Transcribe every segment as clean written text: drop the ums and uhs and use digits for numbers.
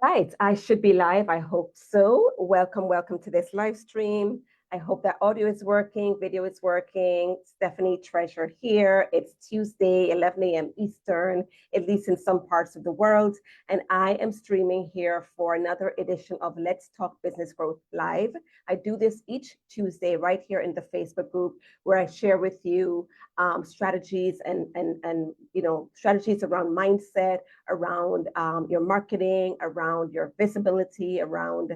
Right, I should be live. I hope so. Welcome to this live stream. I hope that audio is working, video is working. Stephanie Treasure here. It's Tuesday, 11 a.m. Eastern, at least in some parts of the world. And I am streaming here for another edition of Let's Talk Business Growth Live. I do this each Tuesday right here in the Facebook group where I share with you strategies and strategies around mindset, around your marketing, around your visibility, around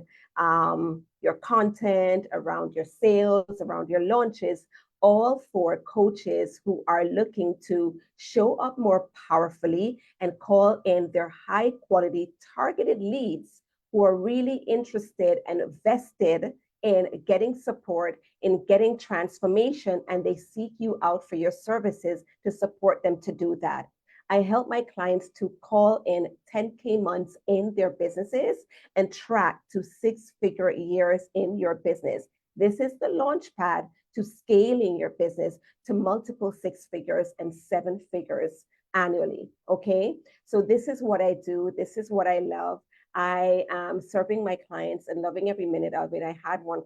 your content, around your sales, around your launches, all for coaches who are looking to show up more powerfully and call in their high quality targeted leads who are really interested and vested in getting support, in getting transformation, and they seek you out for your services to support them to do that. I help my clients to call in 10K months in their businesses and track to six-figure years in your business. This is the launch pad to scaling your business to multiple six figures and seven figures annually. Okay. So this is what I do. This is what I love. I am serving my clients and loving every minute of it. I had one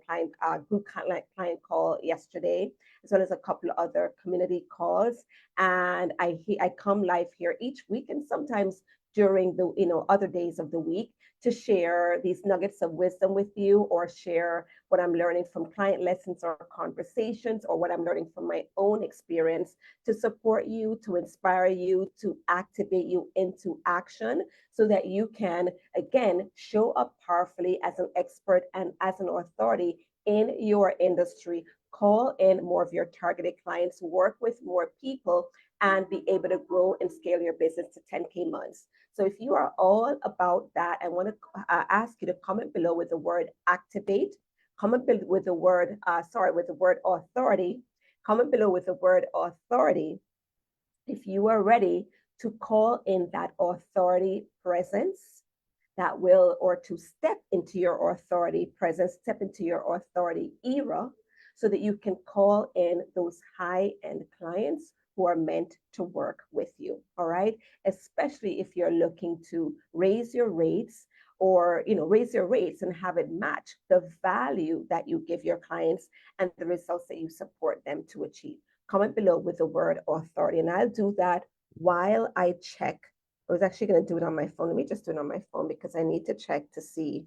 group client call yesterday, as well as a couple of other community calls. And I come live here each week and sometimes during the other days of the week to share these nuggets of wisdom with you, or share what I'm learning from client lessons or conversations, or what I'm learning from my own experience to support you, to inspire you, to activate you into action so that you can, again, show up powerfully as an expert and as an authority in your industry. Call in more of your targeted clients, work with more people, and be able to grow and scale your business to 10K months. So if you are all about that, I want to ask you to comment below with the word activate, comment with the word, with the word authority, comment below with the word authority if you are ready to call in that authority presence that will, or to step into your authority presence, step into your authority era, so that you can call in those high-end clients who are meant to work with you. All right. Especially if you're looking to raise your rates, or raise your rates and have it match the value that you give your clients and the results that you support them to achieve. Comment below with the word authority, and I'll do that while I check. I was actually going to do it on my phone. Let me just do it on my phone because I need to check to see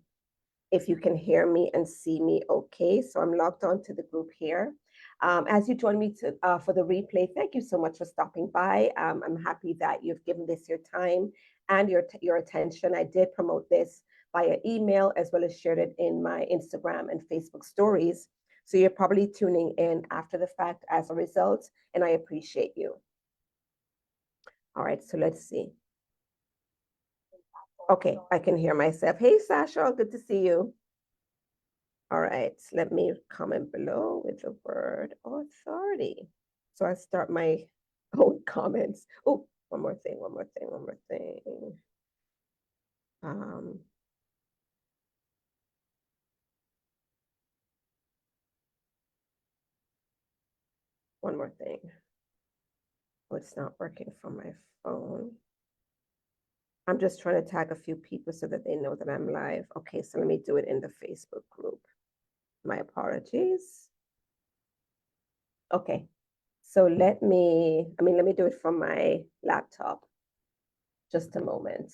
if you can hear me and see me okay. So I'm logged on to the group here. As you join me for the replay, thank you so much for stopping by. I'm happy that you've given this your time and your attention. I did promote this via email as well as shared it in my Instagram and Facebook stories. So you're probably tuning in after the fact as a result, and I appreciate you. All right, so let's see. Okay, I can hear myself. Hey, Sasha, good to see you. All right, let me comment below with the word authority. So I start my own comments. Oh, one more thing. One more thing. Oh, it's not working from my phone. I'm just trying to tag a few people so that they know that I'm live. Okay, so let me do it in the Facebook group. My apologies. Okay, so let me do it from my laptop. Just a moment.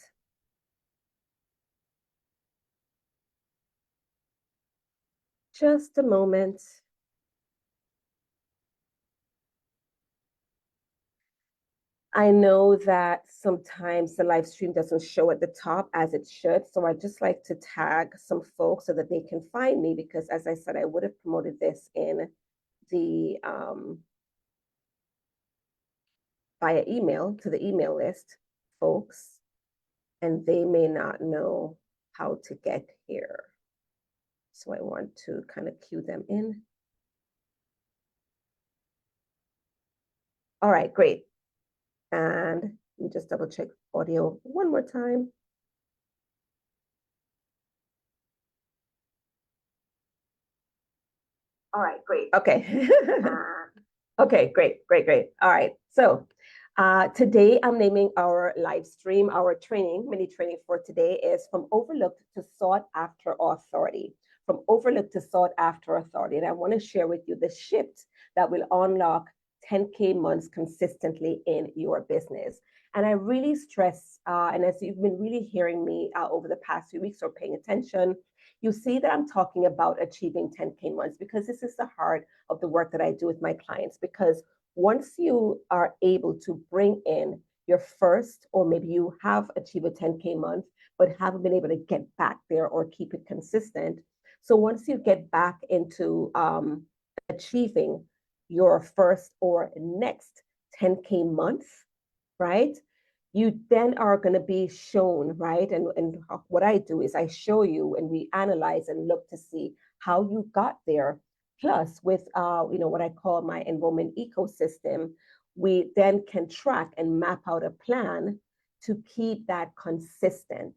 Just a moment. I know that sometimes the live stream doesn't show at the top as it should. So I just like to tag some folks so that they can find me, because as I said, I would have promoted this in the via email to the email list, folks, and they may not know how to get here. So I want to kind of cue them in. All right, great. And let me just double check audio one more time. All right, great. Okay. Okay, great. All right. So Today, I'm naming our live stream, our training, mini training for today is From Overlooked to Sought After Authority. From Overlooked to Sought After Authority. And I want to share with you the shift that will unlock 10K months consistently in your business. And I really stress, and as you've been really hearing me over the past few weeks or paying attention, you see that I'm talking about achieving 10K months because this is the heart of the work that I do with my clients. Because once you are able to bring in your first, or maybe you have achieved a 10K month, but haven't been able to get back there or keep it consistent. So once you get back into achieving your first or next 10K month, right? You then are going to be shown, right? And what I do is I show you and we analyze and look to see how you got there. Plus, with what I call my enrollment ecosystem, we then can track and map out a plan to keep that consistent.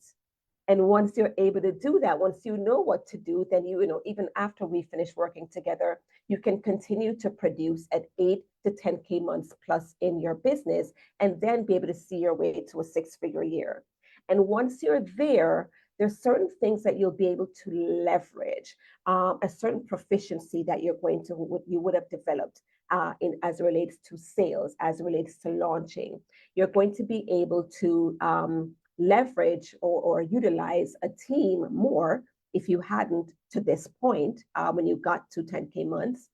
And once you're able to do that, once you know what to do, then even after we finish working together, you can continue to produce at 8 to 10K months plus in your business, and then be able to see your way to a 6-figure year. And once you're there, there's certain things that you'll be able to leverage, a certain proficiency that you would have developed as it relates to sales, as it relates to launching. You're going to be able to leverage or utilize a team more if you hadn't to this point when you got to 10K months.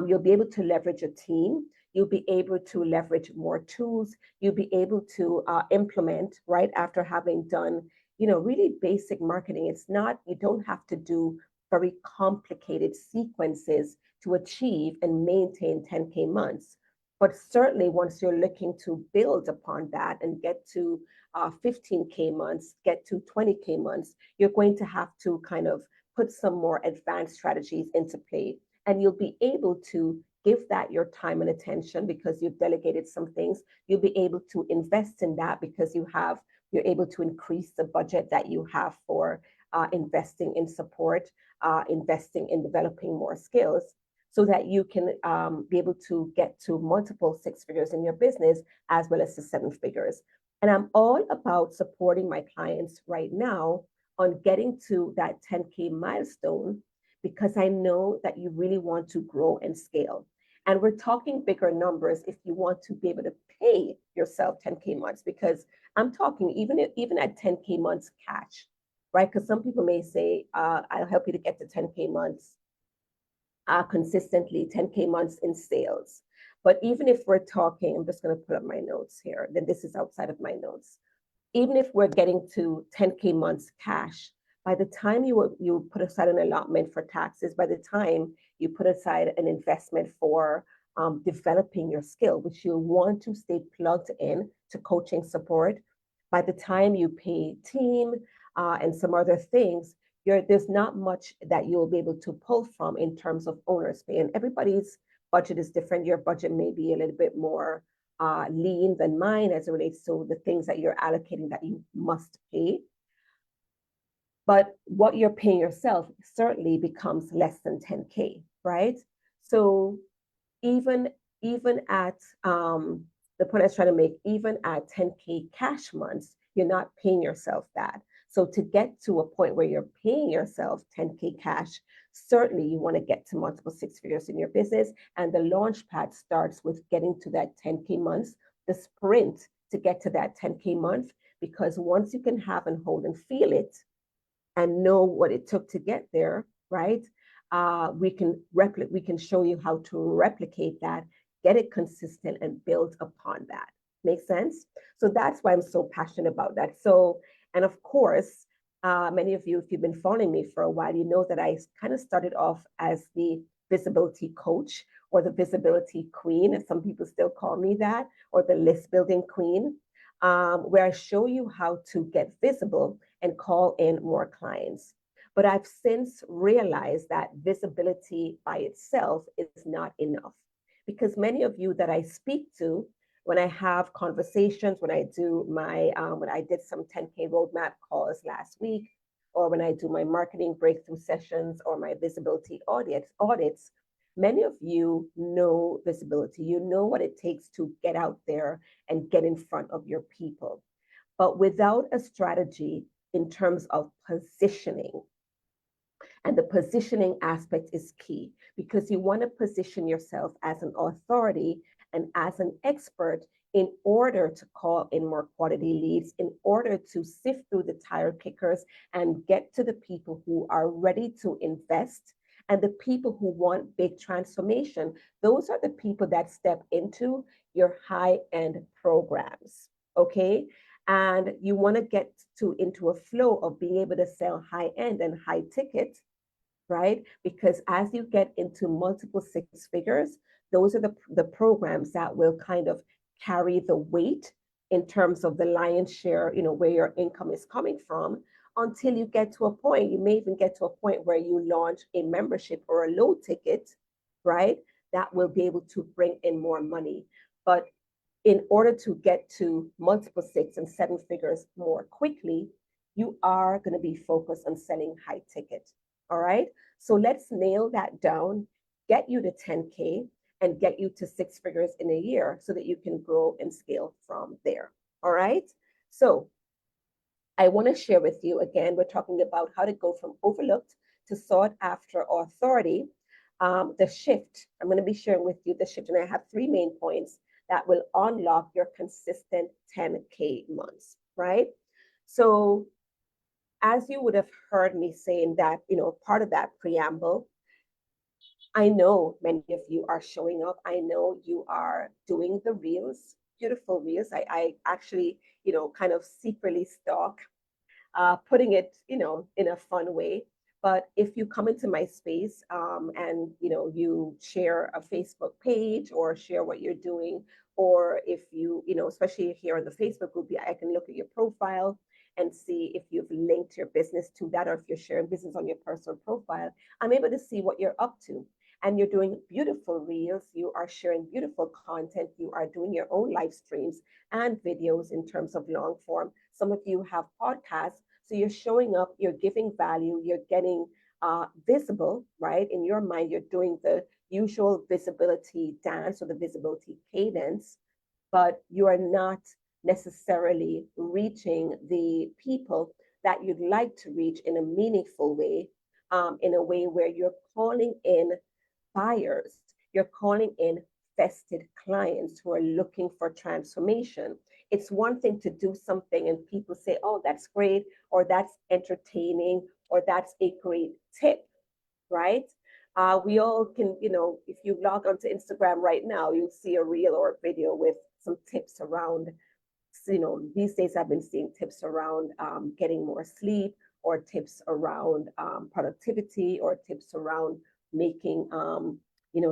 You'll be able to leverage a team. You'll be able to leverage more tools. You'll be able to implement right after having done, really basic marketing. You don't have to do very complicated sequences to achieve and maintain 10K months. But certainly once you're looking to build upon that and get to 15K months, get to 20K months, you're going to have to kind of put some more advanced strategies into play. And you'll be able to give that your time and attention because you've delegated some things. You'll be able to invest in that because you're able to increase the budget that you have for investing in support, investing in developing more skills, so that you can be able to get to multiple 6 figures in your business as well as the 7 figures. And I'm all about supporting my clients right now on getting to that 10K milestone because I know that you really want to grow and scale. And we're talking bigger numbers if you want to be able to pay yourself 10K months, because I'm talking even at 10K months cash, right? Because some people may say, I'll help you to get to 10K months consistently, 10K months in sales. But even if we're talking, I'm just going to put up my notes here, then this is outside of my notes. Even if we're getting to 10K months cash, by the time you put aside an allotment for taxes, by the time you put aside an investment for developing your skill, which you want to stay plugged in to coaching support, by the time you pay team and some other things, there's not much that you'll be able to pull from in terms of owner's pay. And everybody's budget is different. Your budget may be a little bit more lean than mine as it relates to the things that you're allocating that you must pay. But what you're paying yourself certainly becomes less than 10K, right? So even at the point I was trying to make, even at 10K cash months, you're not paying yourself that. So to get to a point where you're paying yourself 10K cash, certainly you want to get to multiple 6 figures in your business. And the launch pad starts with getting to that 10K months, the sprint to get to that 10K month, because once you can have and hold and feel it and know what it took to get there, right? We can show you how to replicate that, get it consistent, and build upon that. Make sense? So that's why I'm so passionate about that. So, and of course, many of you, if you've been following me for a while, you know that I kind of started off as the visibility coach or the visibility queen, as some people still call me that, or the list building queen, where I show you how to get visible and call in more clients. But I've since realized that visibility by itself is not enough, because many of you that I speak to, when I have conversations, when I do when I did some 10K roadmap calls last week, or when I do my marketing breakthrough sessions or my visibility audits, Many of you know visibility. You know what it takes to get out there and get in front of your people. But without a strategy in terms of positioning, and the positioning aspect is key because you want to position yourself as an authority and as an expert in order to call in more quality leads, in order to sift through the tire kickers and get to the people who are ready to invest and the people who want big transformation. Those are the people that step into your high-end programs, okay? And you want to get into a flow of being able to sell high-end and high ticket, right? Because as you get into multiple six figures, those are the programs that will kind of carry the weight in terms of the lion's share, where your income is coming from, until you get to a point. You may even get to a point where you launch a membership or a low ticket, right? That will be able to bring in more money. But in order to get to multiple six and seven figures more quickly, you are going to be focused on selling high ticket. All right. So let's nail that down, get you to 10K and get you to six figures in a year so that you can grow and scale from there. All right. So I want to share with you again, we're talking about how to go from overlooked to sought after authority. The shift, I'm going to be sharing with you the shift, and I have three main points that will unlock your consistent 10K months, right? So as you would have heard me saying that, part of that preamble, I know many of you are showing up. I know you are doing the reels, beautiful reels. I actually, kind of secretly stalk, putting it, in a fun way. But if you come into my space and you share a Facebook page or share what you're doing, or if you, especially here in the Facebook group, I can look at your profile and see if you've linked your business to that, or if you're sharing business on your personal profile. I'm able to see what you're up to. And you're doing beautiful reels, you are sharing beautiful content, you are doing your own live streams and videos in terms of long form. Some of you have podcasts. So you're showing up, you're giving value, you're getting visible, right? In your mind, you're doing the usual visibility dance or the visibility cadence, but you are not necessarily reaching the people that you'd like to reach in a meaningful way, in a way where you're calling in buyers, you're calling in vested clients who are looking for transformation. It's one thing to do something and people say, oh, that's great, or that's entertaining, or that's a great tip, right? We all can, if you log onto Instagram right now, you'll see a reel or a video with some tips around, these days I've been seeing tips around getting more sleep, or tips around productivity, or tips around making,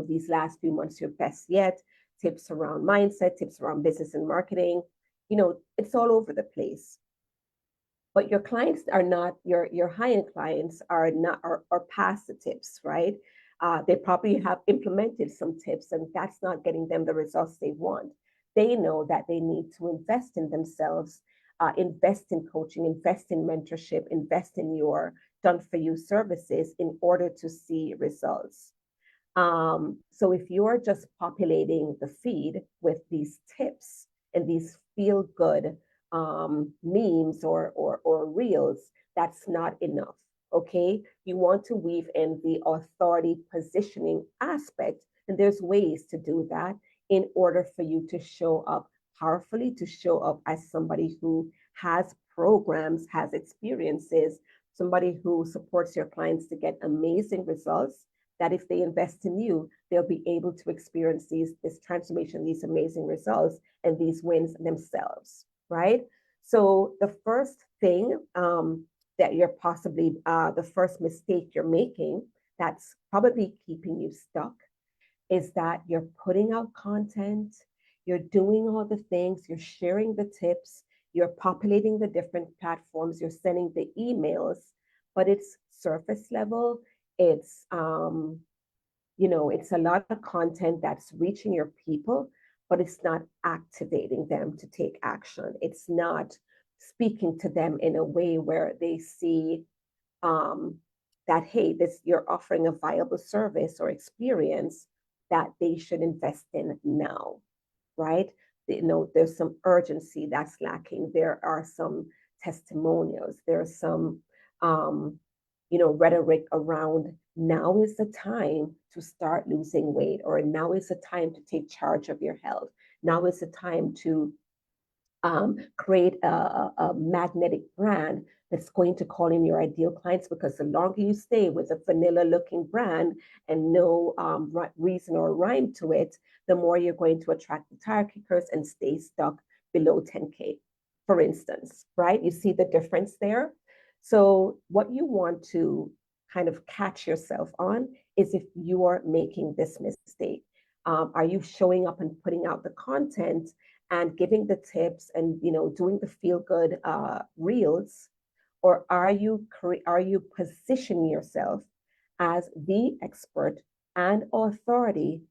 these last few months your best yet, tips around mindset, tips around business and marketing. It's all over the place. But your clients are not, your high-end clients are not, are past the tips, right? They probably have implemented some tips and that's not getting them the results they want. They know that they need to invest in themselves, invest in coaching, invest in mentorship, invest in your done for you services in order to see results. So if you're just populating the feed with these tips and these feel good memes or reels, that's not enough. Okay, you want to weave in the authority positioning aspect, and there's ways to do that in order for you to show up powerfully, to show up as somebody who has programs, has experiences, somebody who supports your clients to get amazing results, that if they invest in you, they'll be able to experience this transformation, these amazing results, and these wins themselves, right? So the first thing that you're possibly, the first mistake you're making that's probably keeping you stuck is that you're putting out content, you're doing all the things, you're sharing the tips, you're populating the different platforms, you're sending the emails, but it's surface level. It's it's a lot of content that's reaching your people, but it's not activating them to take action. It's not speaking to them in a way where they see um, that, hey, this you're offering a viable service or experience that they should invest in now, right? There's some urgency that's lacking. There are some testimonials. There's some, rhetoric around now is the time to start losing weight, or now is the time to take charge of your health. Now is the time to create a magnetic brand that's going to call in your ideal clients, because the longer you stay with a vanilla looking brand and no reason or rhyme to it, the more you're going to attract the tire kickers and stay stuck below 10K, for instance, right? You see the difference there? So what you want to kind of catch yourself on is if you are making this mistake. Are you showing up and putting out the content and giving the tips and doing the feel good reels, or are you positioning yourself as the expert and authority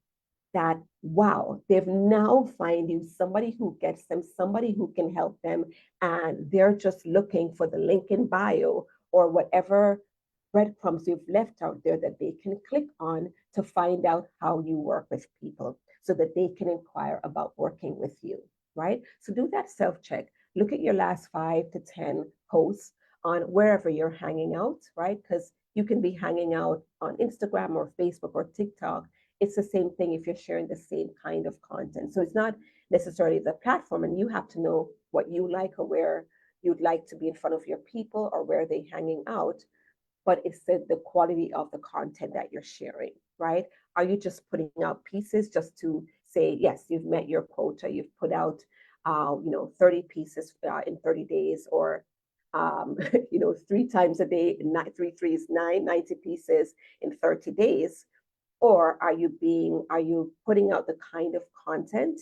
that, wow, they've now find you somebody who gets them, somebody who can help them, and they're just looking for the link in bio or whatever breadcrumbs you've left out there that they can click on to find out how you work with people so that they can inquire about working with you, right? So do that self-check. Look at your last 5 to 10 posts on wherever you're hanging out, right? Because you can be hanging out on Instagram or Facebook or TikTok. It's the same thing if you're sharing the same kind of content. So it's not necessarily the platform, and you have to know what you like or where you'd like to be in front of your people or where they're hanging out, but it's the quality of the content that you're sharing, right? Are you just putting out pieces just to say, yes, you've met your quota, you've put out, 30 pieces in 30 days, or, 3 times a day, 3 3s, 90 pieces in 30 days? Or are you putting out the kind of content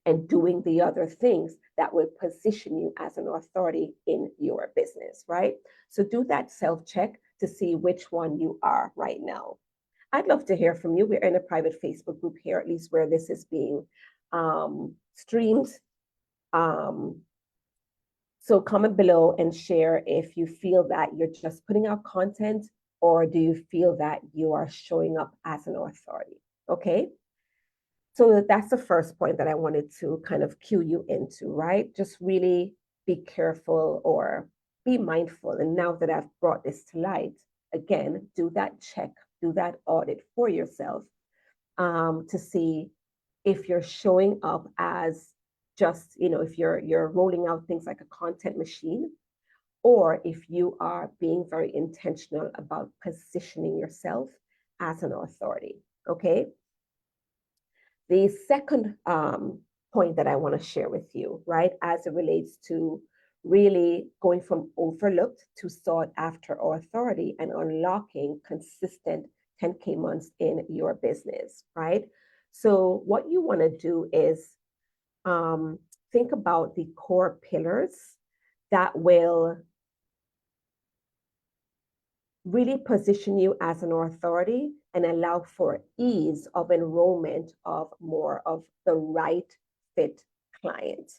and doing the other things that will position you as an authority in your business, right? So do that self-check to see which one you are right now. I'd love to hear from you. We're in a private Facebook group here, at least where this is being streamed. So comment below and share if you feel that you're just putting out content, or do you feel that you are showing up as an authority, okay? So that's the first point that I wanted to kind of cue you into, right? Just really be careful or be mindful. And now that I've brought this to light, again, do that check, do that audit for yourself to see if you're showing up as just, if you're rolling out things like a content machine, or if you are being very intentional about positioning yourself as an authority, okay? The second point that I want to share with you, right, as it relates to really going from overlooked to sought after authority and unlocking consistent 10K months in your business, right? So what you want to do is think about the core pillars that will really position you as an authority and allow for ease of enrollment of more of the right fit client,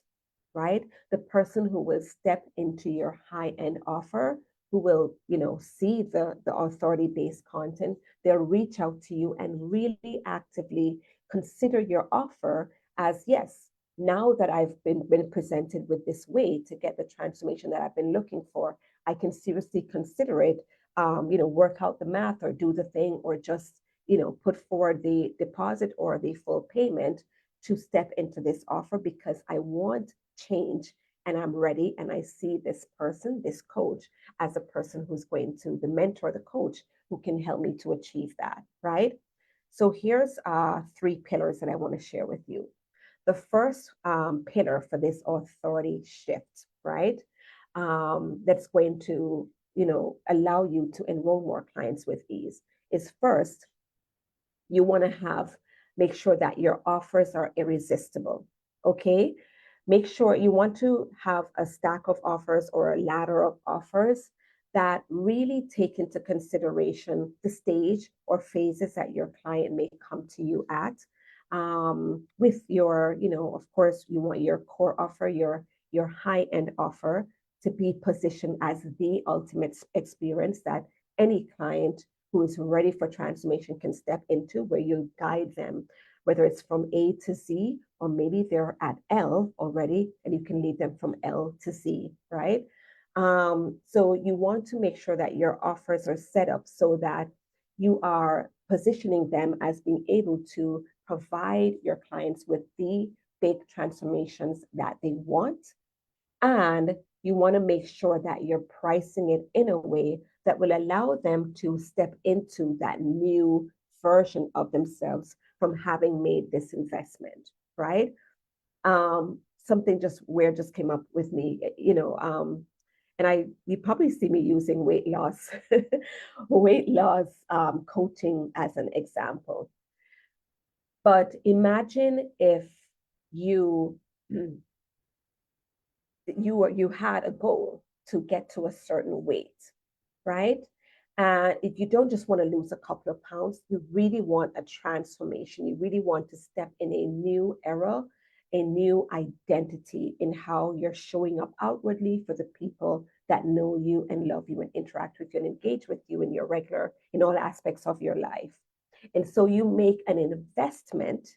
right? The person who will step into your high-end offer, who will, see the authority-based content, they'll reach out to you and really actively consider your offer as, yes, now that I've been presented with this way to get the transformation that I've been looking for, I can seriously consider it, work out the math or do the thing, or just, put forward the deposit or the full payment to step into this offer because I want change and I'm ready. And I see this person, this coach, as a person who's going to, the mentor, the coach, who can help me to achieve that, right? So here's 3 pillars that I want to share with you. The first pillar for this authority shift, right? That's going to, allow you to enroll more clients with ease is, first, you want to make sure that your offers are irresistible, okay? Make sure you want to have a stack of offers or a ladder of offers that really take into consideration the stage or phases that your client may come to you at. With your, of course, you want your core offer, your high-end offer to be positioned as the ultimate experience that any client who is ready for transformation can step into, where you guide them, whether it's from A to Z, or maybe they're at L already and you can lead them from L to Z, right? So you want to make sure that your offers are set up so that you are positioning them as being able to provide your clients with the big transformations that they want. And you want to make sure that you're pricing it in a way that will allow them to step into that new version of themselves from having made this investment, right? Something just weird just came up with me, and you probably see me using weight loss, weight loss coaching as an example. But imagine if you you had a goal to get to a certain weight, right? And if you don't just want to lose a couple of pounds, you really want a transformation. You really want to step in a new era, a new identity in how you're showing up outwardly for the people that know you and love you and interact with you and engage with you in in all aspects of your life. And so you make an investment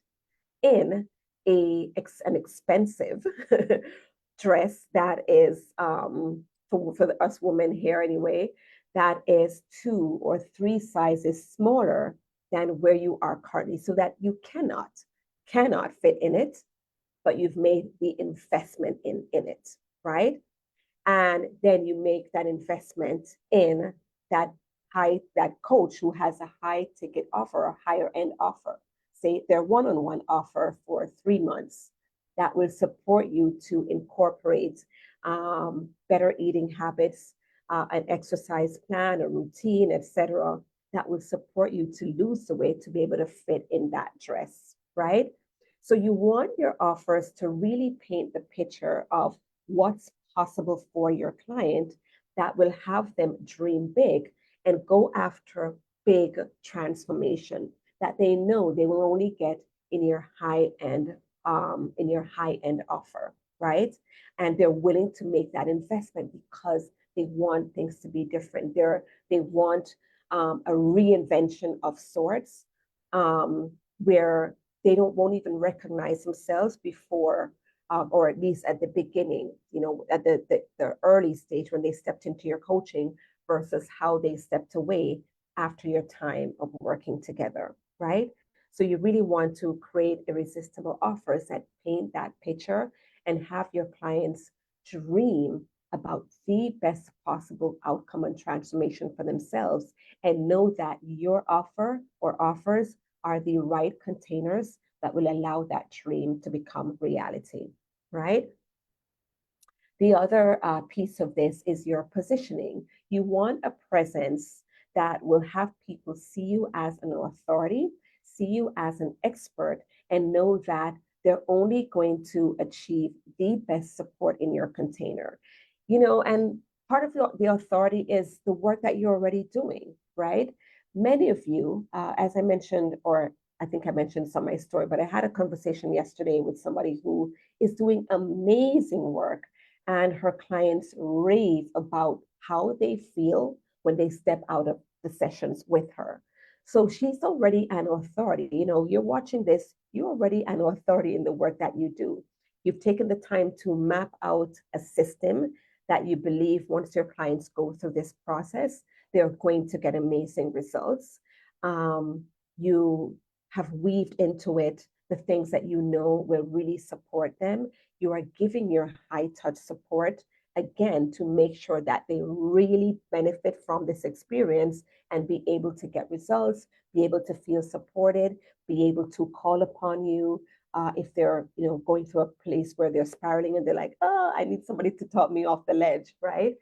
in an expensive dress that is for us women here anyway, that is 2 or 3 sizes smaller than where you are currently, so that you cannot fit in it, but you've made the investment in it, right? And then you make that investment in that that coach who has a high ticket offer, a higher end offer, say their one-on-one offer for 3 months, that will support you to incorporate better eating habits, an exercise plan, a routine, etc., that will support you to lose the weight to be able to fit in that dress, right? So you want your offers to really paint the picture of what's possible for your client, that will have them dream big and go after big transformation that they know they will only get in your high end offer, right? And they're willing to make that investment because they want things to be different. They want a reinvention of sorts, where they won't even recognize themselves before, or at least at the beginning, at the early stage when they stepped into your coaching versus how they stepped away after your time of working together, right? So you really want to create irresistible offers that paint that picture and have your clients dream about the best possible outcome and transformation for themselves, and know that your offer or offers are the right containers that will allow that dream to become reality, right? The other piece of this is your positioning. You want a presence that will have people see you as an authority, see you as an expert, and know that they're only going to achieve the best support in your container. And part of the authority is the work that you're already doing, right? Many of you, as I mentioned, or I think I mentioned some of my story, but I had a conversation yesterday with somebody who is doing amazing work, and her clients rave about how they feel when they step out of the sessions with her. So she's already an authority. You're watching this, you're already an authority in the work that you do. You've taken the time to map out a system that you believe once your clients go through this process, they're going to get amazing results. You have weaved into it the things that you know will really support them. You are giving your high touch support, again, to make sure that they really benefit from this experience and be able to get results, be able to feel supported, be able to call upon you if they're going through a place where they're spiraling and they're like, oh, I need somebody to talk me off the ledge, right?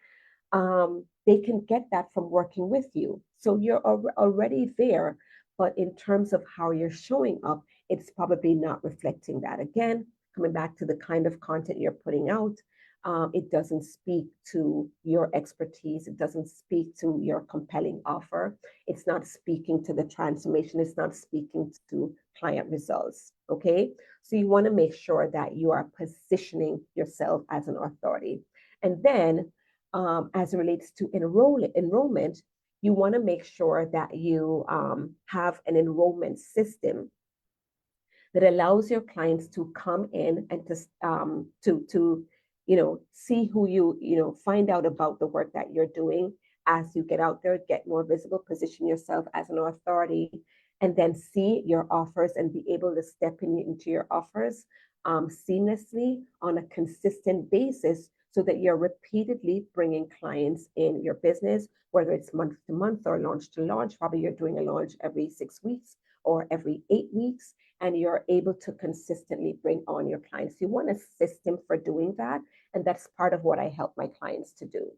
They can get that from working with you. So you're already there, but in terms of how you're showing up, it's probably not reflecting that. Again, coming back to the kind of content you're putting out, it doesn't speak to your expertise. It doesn't speak to your compelling offer. It's not speaking to the transformation. It's not speaking to client results. Okay. So you want to make sure that you are positioning yourself as an authority. And then, as it relates to enrollment, you want to make sure that you have an enrollment system that allows your clients to come in and to see who find out about the work that you're doing as you get out there, get more visible, position yourself as an authority, and then see your offers and be able to step into your offers seamlessly on a consistent basis so that you're repeatedly bringing clients in your business, whether it's month to month or launch to launch. Probably you're doing a launch every 6 weeks or every 8 weeks, and you're able to consistently bring on your clients. You want a system for doing that, and that's part of what I help my clients to do.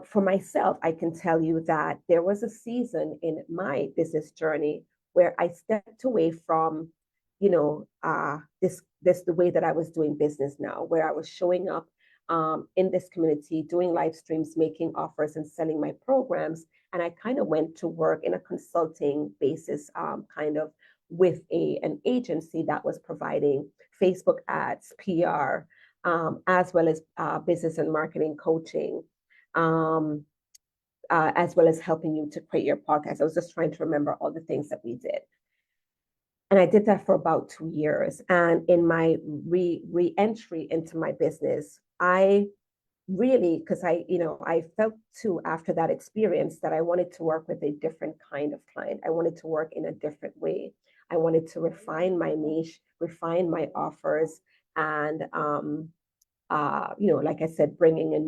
For myself, I can tell you that there was a season in my business journey where I stepped away from, this the way that I was doing business now, where I was showing up in this community, doing live streams, making offers, and selling my programs. And I kind of went to work in a consulting basis, kind of with an agency that was providing Facebook ads, PR, as well as business and marketing coaching, as well as helping you to create your podcast. I was just trying to remember all the things that we did. And I did that for about 2 years. And in my re-entry into my business, I really, because I felt too after that experience that I wanted to work with a different kind of client. I wanted to work in a different way. I wanted to refine my niche, refine my offers, and like I said, bringing a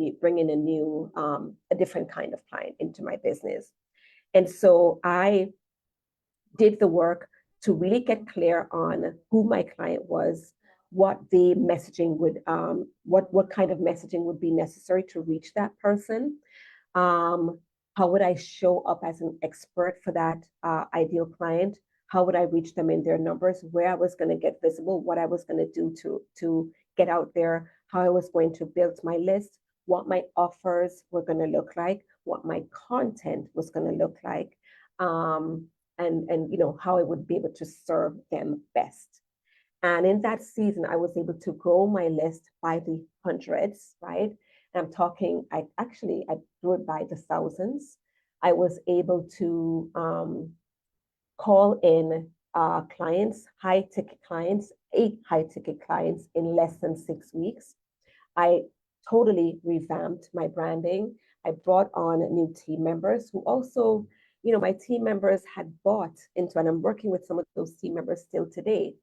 different kind of client into my business. And so I did the work to really get clear on who my client was, what the messaging would, what kind of messaging would be necessary to reach that person. How would I show up as an expert for that ideal client? How would I reach them in their numbers? Where I was going to get visible? What I was going to do to get out there? How I was going to build my list? What my offers were going to look like? What my content was going to look like? And how I would be able to serve them best. And in that season, I was able to grow my list by the hundreds, right? And I'm talking, I grew it by the thousands. I was able to call in clients, high ticket clients, 8 high ticket clients in less than 6 weeks. I totally revamped my branding. I brought on new team members who also, my team members had bought into, and I'm working with some of those team members still today.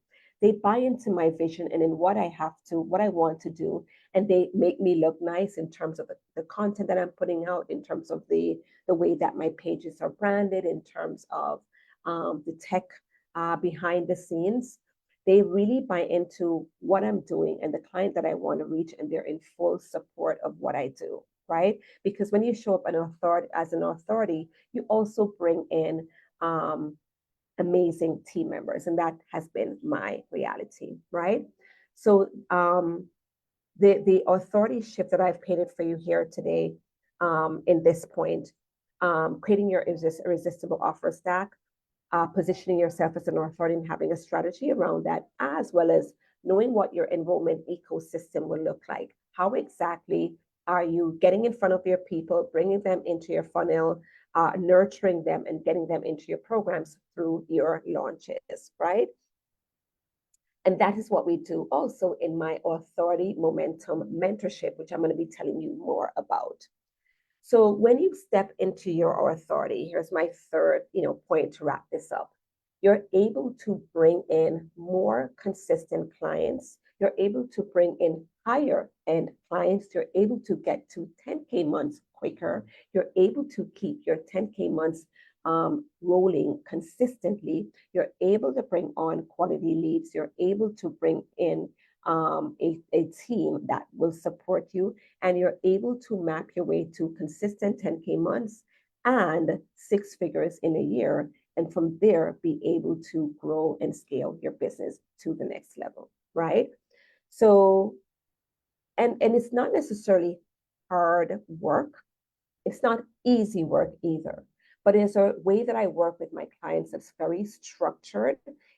They buy into my vision and in what I want to do. And they make me look nice in terms of the content that I'm putting out, in terms of the way that my pages are branded, in terms of the tech behind the scenes. They really buy into what I'm doing and the client that I want to reach, and they're in full support of what I do, right? Because when you show up as an authority, you also bring in amazing team members, and that has been my reality, right? So the authority shift that I've painted for you here today, in this point, creating your irresistible offer stack, positioning yourself as an authority and having a strategy around that, as well as knowing what your enrollment ecosystem will look like. How exactly are you getting in front of your people, bringing them into your funnel, nurturing them and getting them into your programs through your launches, right? And that is what we do also in my Authority Momentum mentorship, which I'm going to be telling you more about. So when you step into your authority, here's my third, point to wrap this up. You're able to bring in more consistent clients. You're able to bring in higher end clients. You're able to get to 10K months quicker. You're able to keep your 10K months rolling consistently. You're able to bring on quality leads. You're able to bring in a team that will support you, and you're able to map your way to consistent 10K months and 6 figures in a year. And from there, be able to grow and scale your business to the next level, right? So, and it's not necessarily hard work. It's not easy work either, but it's a way that I work with my clients that's very structured.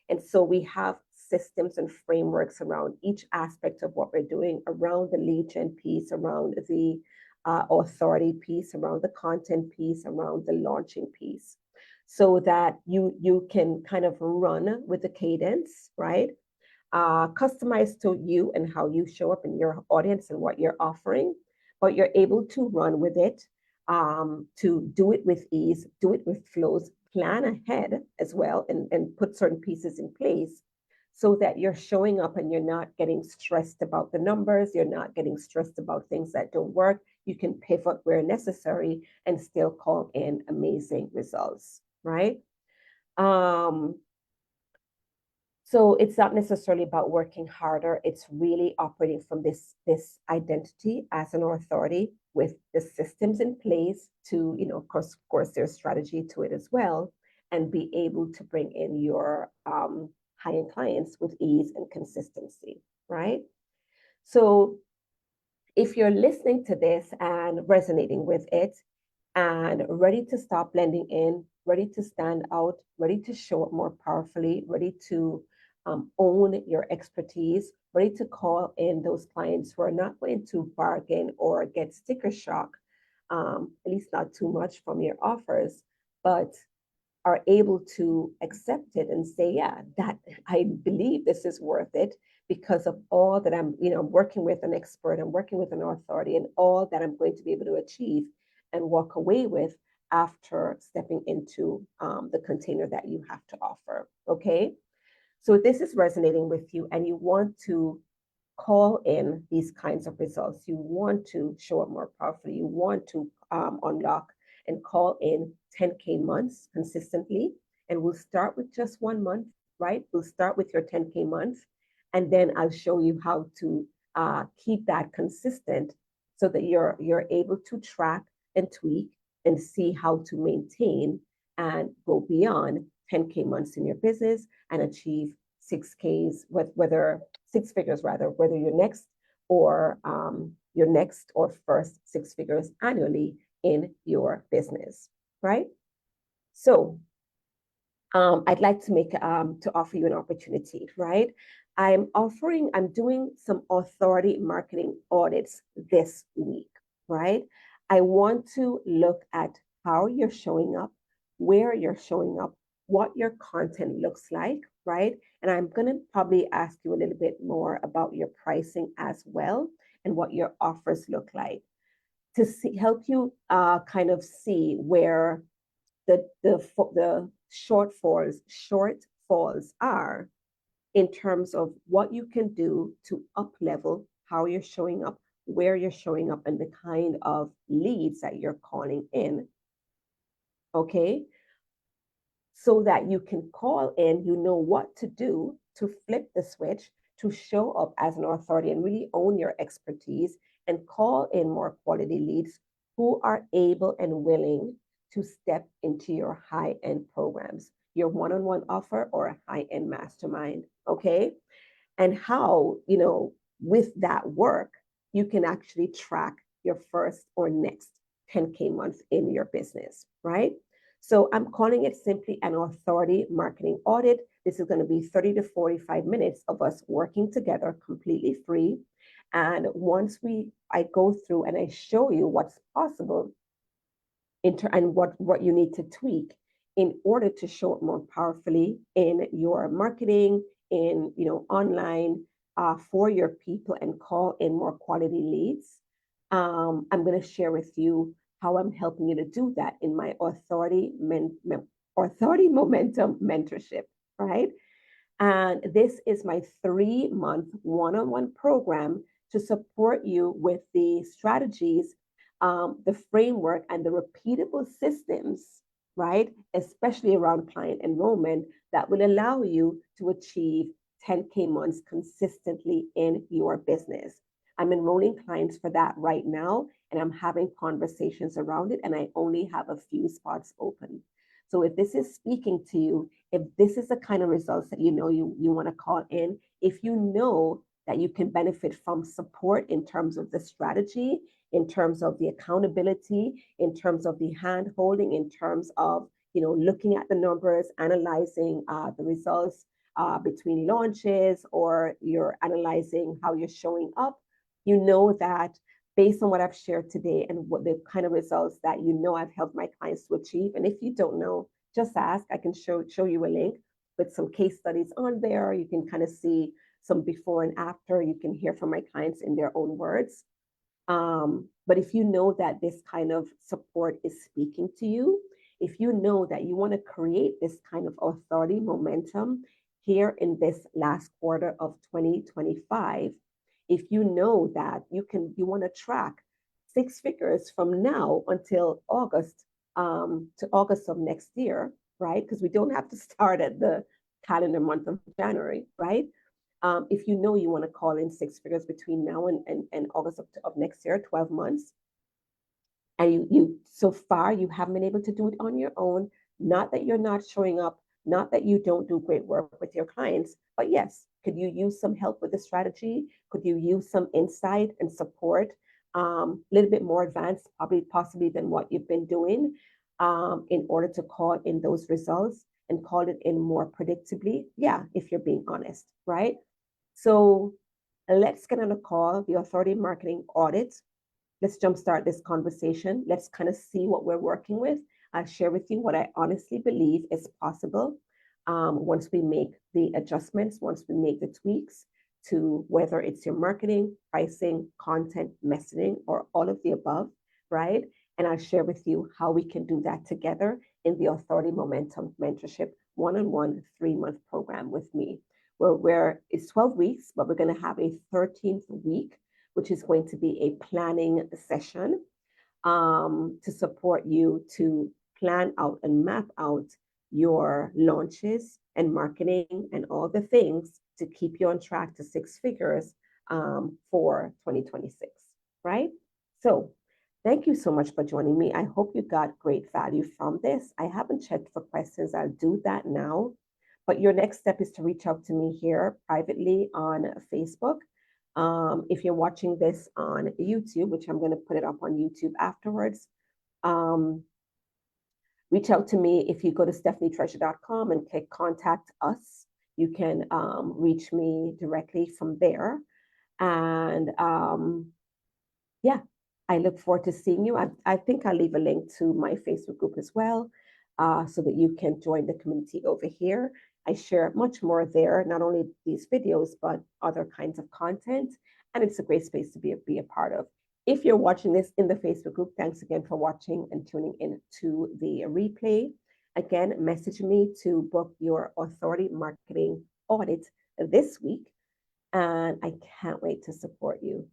And so we have systems and frameworks around each aspect of what we're doing, around the lead gen piece, around the authority piece, around the content piece, around the launching piece, so that you can kind of run with the cadence, right? Customized to you and how you show up in your audience and what you're offering, but you're able to run with it, to do it with ease, do it with flows, plan ahead as well, and put certain pieces in place so that you're showing up and you're not getting stressed about the numbers, you're not getting stressed about things that don't work. You can pivot where necessary and still call in amazing results, right? Um, so it's not necessarily about working harder. It's really operating from this identity as an authority with the systems in place to, of course, there's strategy to it as well, and be able to bring in your high-end clients with ease and consistency, right? So if you're listening to this and resonating with it, and ready to stop blending in, ready to stand out, ready to show up more powerfully, ready to own your expertise, ready to call in those clients who are not going to bargain or get sticker shock, at least not too much from your offers, but are able to accept it and say, yeah, that I believe this is worth it because of all that I'm working with an expert, I'm working with an authority, and all that I'm going to be able to achieve and walk away with after stepping into the container that you have to offer. Okay. So if this is resonating with you and you want to call in these kinds of results, you want to show up more powerfully, you want to unlock and call in 10K months consistently. And we'll start with just 1 month, right? We'll start with your 10K month. And then I'll show you how to keep that consistent so that you're able to track and tweak and see how to maintain and go beyond 10K months in your business and achieve 6Ks, whether 6 figures rather, whether you're next or your next or first 6 figures annually in your business, right? So I'd like to offer you an opportunity, right? I'm doing some authority marketing audits this week, right? I want to look at how you're showing up, where you're showing up, what your content looks like, right? And I'm going to probably ask you a little bit more about your pricing as well and what your offers look like to help you kind of see where the shortfalls are in terms of what you can do to up level how you're showing up, where you're showing up, and the kind of leads that you're calling in. Okay, so that you can call in, you know what to do to flip the switch, to show up as an authority and really own your expertise and call in more quality leads who are able and willing to step into your high-end programs, your one-on-one offer or a high-end mastermind, okay? And how, with that work, you can actually track your first or next 10K month in your business, right? So I'm calling it simply an authority marketing audit. This is going to be 30 to 45 minutes of us working together completely free. And once I go through and I show you what's possible and what you need to tweak in order to show up more powerfully in your marketing, in online for your people and call in more quality leads. I'm going to share with you how I'm helping you to do that in my Authority Momentum mentorship, right? And this is my 3-month one-on-one program to support you with the strategies, the framework, and the repeatable systems, right? Especially around client enrollment that will allow you to achieve 10K months consistently in your business. I'm enrolling clients for that right now, and I'm having conversations around it, and I only have a few spots open. So if this is speaking to you, if this is the kind of results that you want to call in, if you know that you can benefit from support in terms of the strategy, in terms of the accountability, in terms of the hand holding, in terms of looking at the numbers, analyzing the results between launches, or you're analyzing how you're showing up, you know that based on what I've shared today and what the kind of results that I've helped my clients to achieve. And if you don't know, just ask. I can show you a link with some case studies on there. You can kind of see some before and after. You can hear from my clients in their own words. But if you know that this kind of support is speaking to you, if you know that you want to create this kind of authority momentum here in this last quarter of 2025, if you know that you want to track 6 figures from now until August, to August of next year, right? Because we don't have to start at the calendar month of January, right? If you know you want to call in 6 figures between now and August of next year, 12 months, and you so far you haven't been able to do it on your own, not that you're not showing up, not that you don't do great work with your clients, but yes, could you use some help with the strategy? Could you use some insight and support, a little bit more advanced, possibly than what you've been doing, in order to call in those results and call it in more predictably? Yeah, if you're being honest, right? So let's get on a call, the Authority Marketing Audit. Let's jumpstart this conversation. Let's kind of see what we're working with. I'll share with you what I honestly believe is possible, once we make the adjustments, once we make the tweaks to whether it's your marketing, pricing, content, messaging, or all of the above, right? And I'll share with you how we can do that together in the Authority Momentum Mentorship one-on-one 3-month program with me, where it's 12 weeks, but we're going to have a 13th week, which is going to be a planning session, to support you to plan out and map out your launches and marketing and all the things to keep you on track to 6 figures, for 2026, right? So thank you so much for joining me. I hope you got great value from this. I haven't checked for questions. I'll do that now. But your next step is to reach out to me here privately on Facebook. If you're watching this on YouTube, which I'm going to put it up on YouTube afterwards, reach out to me. If you go to stephanietreasure.com and click contact us, you can reach me directly from there. And yeah, I look forward to seeing you. I think I'll leave a link to my Facebook group as well, so that you can join the community over here. I share much more there, not only these videos, but other kinds of content. And it's a great space to be a part of. If you're watching this in the Facebook group, thanks again for watching and tuning in to the replay. Again, message me to book your Authority Marketing Audit this week. And I can't wait to support you.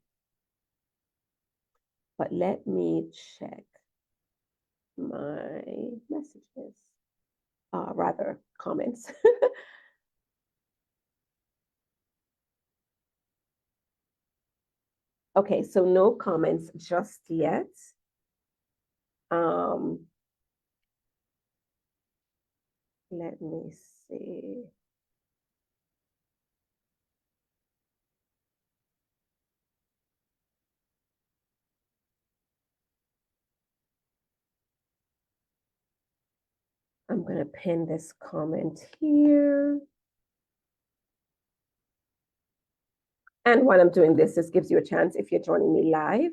But let me check my messages, rather comments. Okay, so no comments just yet. Let me see. I'm going to pin this comment here. And while I'm doing this, this gives you a chance, if you're joining me live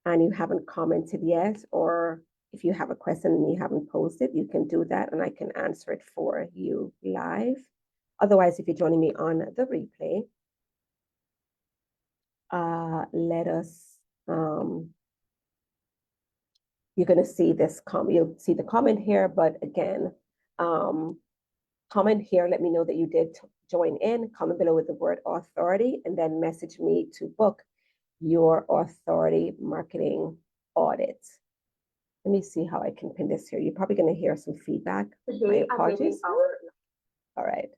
and you haven't commented yet, or if you have a question and you haven't posted, you can do that and I can answer it for you live. Otherwise, if you're joining me on the replay, let us, you're going to see this you'll see the comment here, but again, comment here, let me know that you did join in, comment below with the word authority, and then message me to book your Authority Marketing Audit. Let me see how I can pin this here. You're probably going to hear some feedback. My apologies. All right.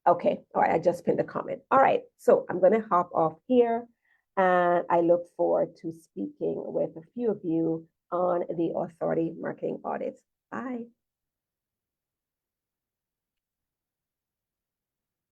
Okay. All right. I just pinned a comment. All right. So I'm going to hop off here, and I look forward to speaking with a few of you on the Authority Marketing Audit. Bye.